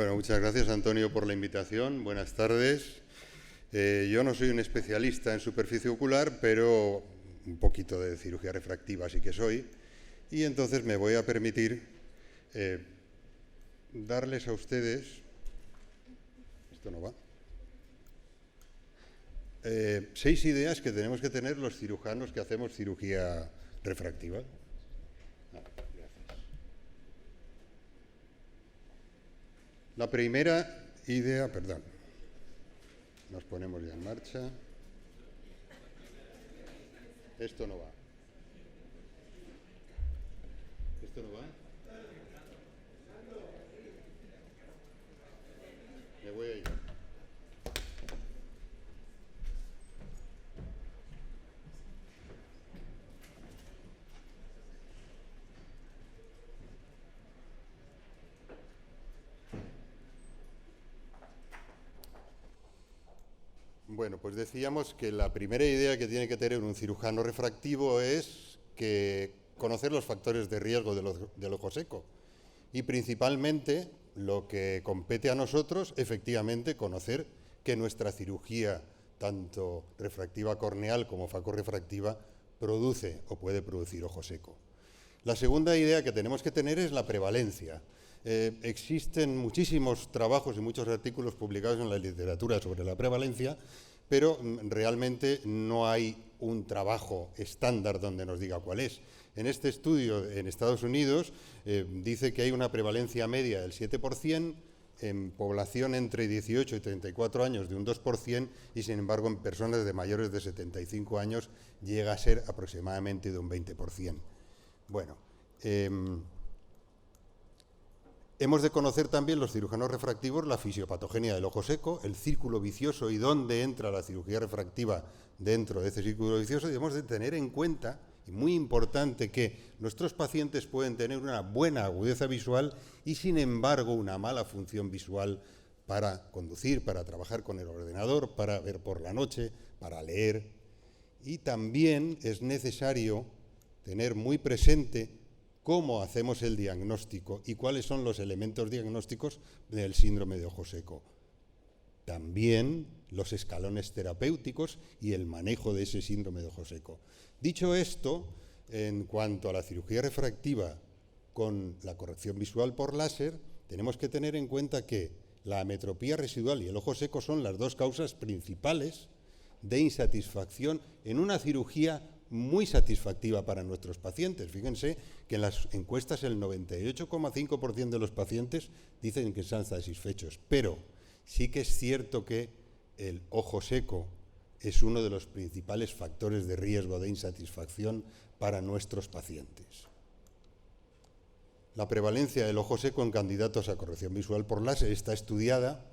Bueno, muchas gracias, Antonio, por la invitación. Buenas tardes. Yo no soy un especialista en superficie ocular, pero un poquito de cirugía refractiva sí que soy. Y entonces me voy a permitir darles a ustedes... Esto no va. 6 ideas que tenemos que tener los cirujanos que hacemos cirugía refractiva. La primera idea, perdón, nos ponemos ya en marcha. Esto no va. ¿Esto no va? Me voy a ir. Bueno, pues decíamos que la primera idea que tiene que tener un cirujano refractivo es que conocer los factores de riesgo del ojo seco. Y principalmente lo que compete a nosotros, efectivamente, conocer que nuestra cirugía, tanto refractiva corneal como facorrefractiva, produce o puede producir ojo seco. La segunda idea que tenemos que tener es la prevalencia. Existen muchísimos trabajos y muchos artículos publicados en la literatura sobre la prevalencia, pero realmente no hay un trabajo estándar donde nos diga cuál es. En este estudio en Estados Unidos dice que hay una prevalencia media del 7%, en población entre 18 y 34 años de un 2%, y sin embargo en personas de mayores de 75 años llega a ser aproximadamente de un 20%. Bueno, hemos de conocer también los cirujanos refractivos la fisiopatogenia del ojo seco, el círculo vicioso y dónde entra la cirugía refractiva dentro de ese círculo vicioso, y hemos de tener en cuenta, y muy importante, que nuestros pacientes pueden tener una buena agudeza visual y sin embargo una mala función visual para conducir, para trabajar con el ordenador, para ver por la noche, para leer. Y también es necesario tener muy presente cómo hacemos el diagnóstico y cuáles son los elementos diagnósticos del síndrome de ojo seco. También los escalones terapéuticos y el manejo de ese síndrome de ojo seco. Dicho esto, en cuanto a la cirugía refractiva con la corrección visual por láser, tenemos que tener en cuenta que la ametropía residual y el ojo seco son las dos causas principales de insatisfacción en una cirugía muy satisfactiva para nuestros pacientes. Fíjense que en las encuestas el 98,5% de los pacientes dicen que están satisfechos, pero sí que es cierto que el ojo seco es uno de los principales factores de riesgo de insatisfacción para nuestros pacientes. La prevalencia del ojo seco en candidatos a corrección visual por láser está estudiada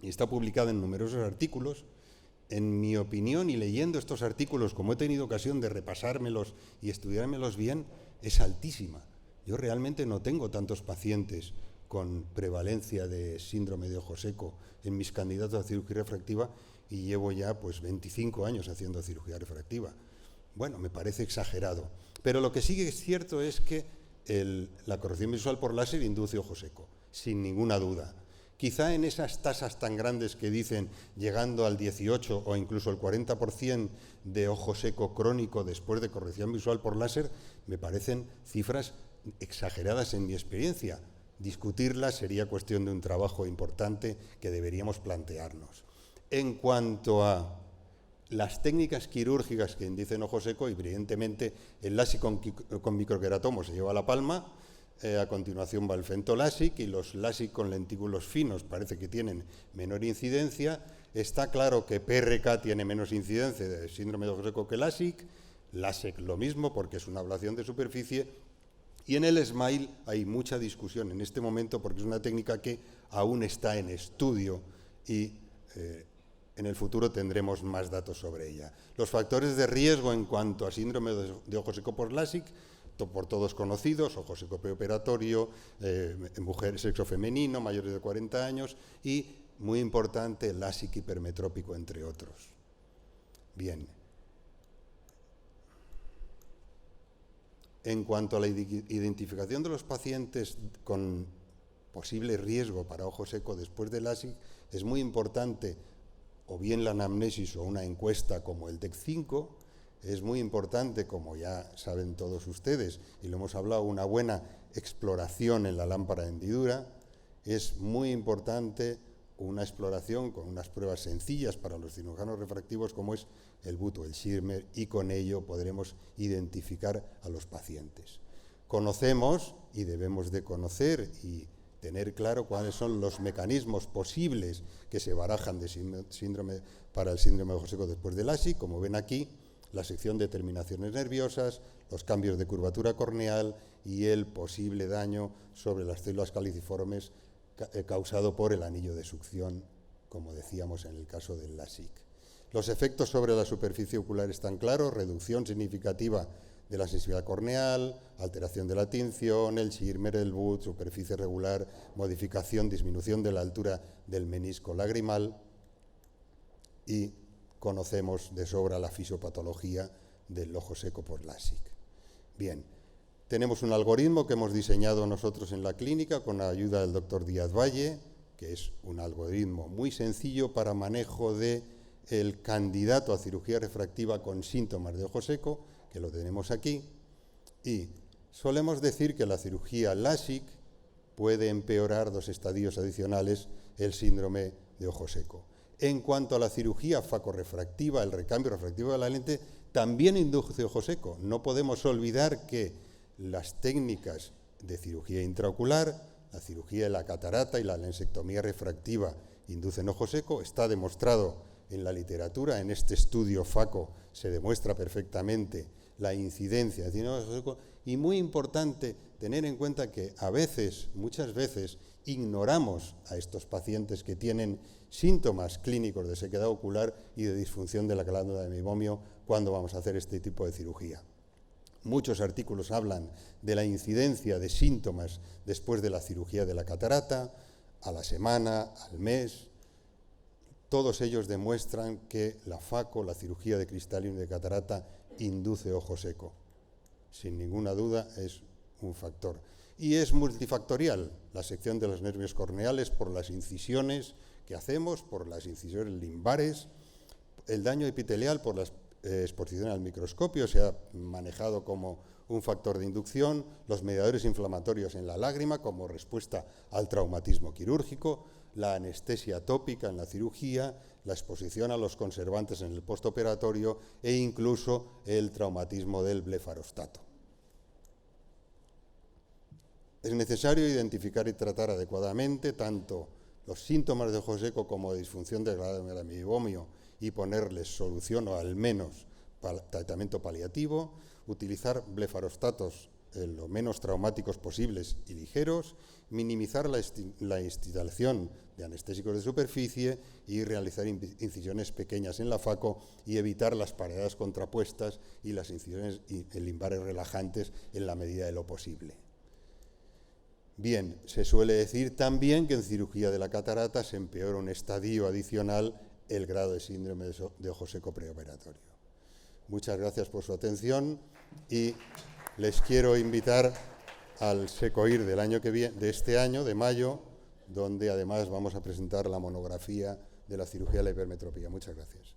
y está publicada en numerosos artículos. En mi opinión, y leyendo estos artículos, como he tenido ocasión de repasármelos y estudiármelos bien, es altísima. Yo realmente no tengo tantos pacientes con prevalencia de síndrome de ojo seco en mis candidatos a cirugía refractiva y llevo ya 25 años haciendo cirugía refractiva. Bueno, me parece exagerado. Pero lo que sí es cierto es que la corrección visual por láser induce ojo seco, sin ninguna duda. Quizá en esas tasas tan grandes que dicen llegando al 18 o incluso el 40% de ojo seco crónico después de corrección visual por láser, me parecen cifras exageradas en mi experiencia. Discutirlas sería cuestión de un trabajo importante que deberíamos plantearnos. En cuanto a las técnicas quirúrgicas que inducen ojo seco, evidentemente el LASIK con microqueratomo se lleva la palma. A continuación va el FentoLASIK y los LASIK con lentículos finos parece que tienen menor incidencia. Está claro que PRK tiene menos incidencia de síndrome de ojo seco que LASIK. LASIK lo mismo porque es una ablación de superficie. Y en el SMILE hay mucha discusión en este momento porque es una técnica que aún está en estudio y en el futuro tendremos más datos sobre ella. Los factores de riesgo en cuanto a síndrome de ojo seco por LASIK, por todos conocidos, ojo seco preoperatorio, mujer, sexo femenino, mayores de 40 años y, muy importante, el LASIK hipermetrópico, entre otros. Bien. En cuanto a la identificación de los pacientes con posible riesgo para ojo seco después del LASIK, es muy importante o bien la anamnesis o una encuesta como el DEC5, es muy importante, como ya saben todos ustedes, y lo hemos hablado, una buena exploración en la lámpara de hendidura, es muy importante una exploración con unas pruebas sencillas para los cirujanos refractivos como es el BUT o el Schirmer, y con ello podremos identificar a los pacientes. Conocemos y debemos de conocer y tener claro cuáles son los mecanismos posibles que se barajan para el síndrome de ojo seco después del LASIK, como ven aquí, la sección de terminaciones nerviosas, los cambios de curvatura corneal y el posible daño sobre las células caliciformes causado por el anillo de succión, como decíamos en el caso del LASIK. Los efectos sobre la superficie ocular están claros: reducción significativa de la sensibilidad corneal, alteración de la tinción, el Schirmer, el BUT, superficie regular, modificación, disminución de la altura del menisco lagrimal, y conocemos de sobra la fisiopatología del ojo seco por LASIK. Bien, tenemos un algoritmo que hemos diseñado nosotros en la clínica con la ayuda del doctor Díaz Valle, que es un algoritmo muy sencillo para manejo del candidato a cirugía refractiva con síntomas de ojo seco, que lo tenemos aquí, y solemos decir que la cirugía LASIK puede empeorar 2 estadios adicionales el síndrome de ojo seco. En cuanto a la cirugía facorefractiva, el recambio refractivo de la lente también induce ojo seco. No podemos olvidar que las técnicas de cirugía intraocular, la cirugía de la catarata y la lensectomía refractiva inducen ojo seco. Está demostrado en la literatura, en este estudio FACO se demuestra perfectamente la incidencia de ojo seco, y muy importante tener en cuenta que a veces, muchas veces, ignoramos a estos pacientes que tienen síntomas clínicos de sequedad ocular y de disfunción de la glándula de meiomio cuando vamos a hacer este tipo de cirugía. Muchos artículos hablan de la incidencia de síntomas después de la cirugía de la catarata, a la semana, al mes. Todos ellos demuestran que la FACO, la cirugía de cristalino de catarata, induce ojo seco. Sin ninguna duda es un factor. Y es multifactorial, la sección de los nervios corneales por las incisiones que hacemos, por las incisiones limbares, el daño epitelial por la exposición al microscopio, se ha manejado como un factor de inducción, los mediadores inflamatorios en la lágrima como respuesta al traumatismo quirúrgico, la anestesia tópica en la cirugía, la exposición a los conservantes en el postoperatorio e incluso el traumatismo del blefarostato. Es necesario identificar y tratar adecuadamente tanto los síntomas de ojo seco como de disfunción de la glándula de meiomio y ponerles solución o al menos tratamiento paliativo, utilizar blefarostatos lo menos traumáticos posibles y ligeros, minimizar la instalación de anestésicos de superficie y realizar incisiones pequeñas en la FACO y evitar las pareadas contrapuestas y las incisiones limbares relajantes en la medida de lo posible. Bien, se suele decir también que en cirugía de la catarata se empeora un estadio adicional el grado de síndrome de ojo seco preoperatorio. Muchas gracias por su atención y les quiero invitar al SECOIR del año que viene, de este año, de mayo, donde además vamos a presentar la monografía de la cirugía de la hipermetropía. Muchas gracias.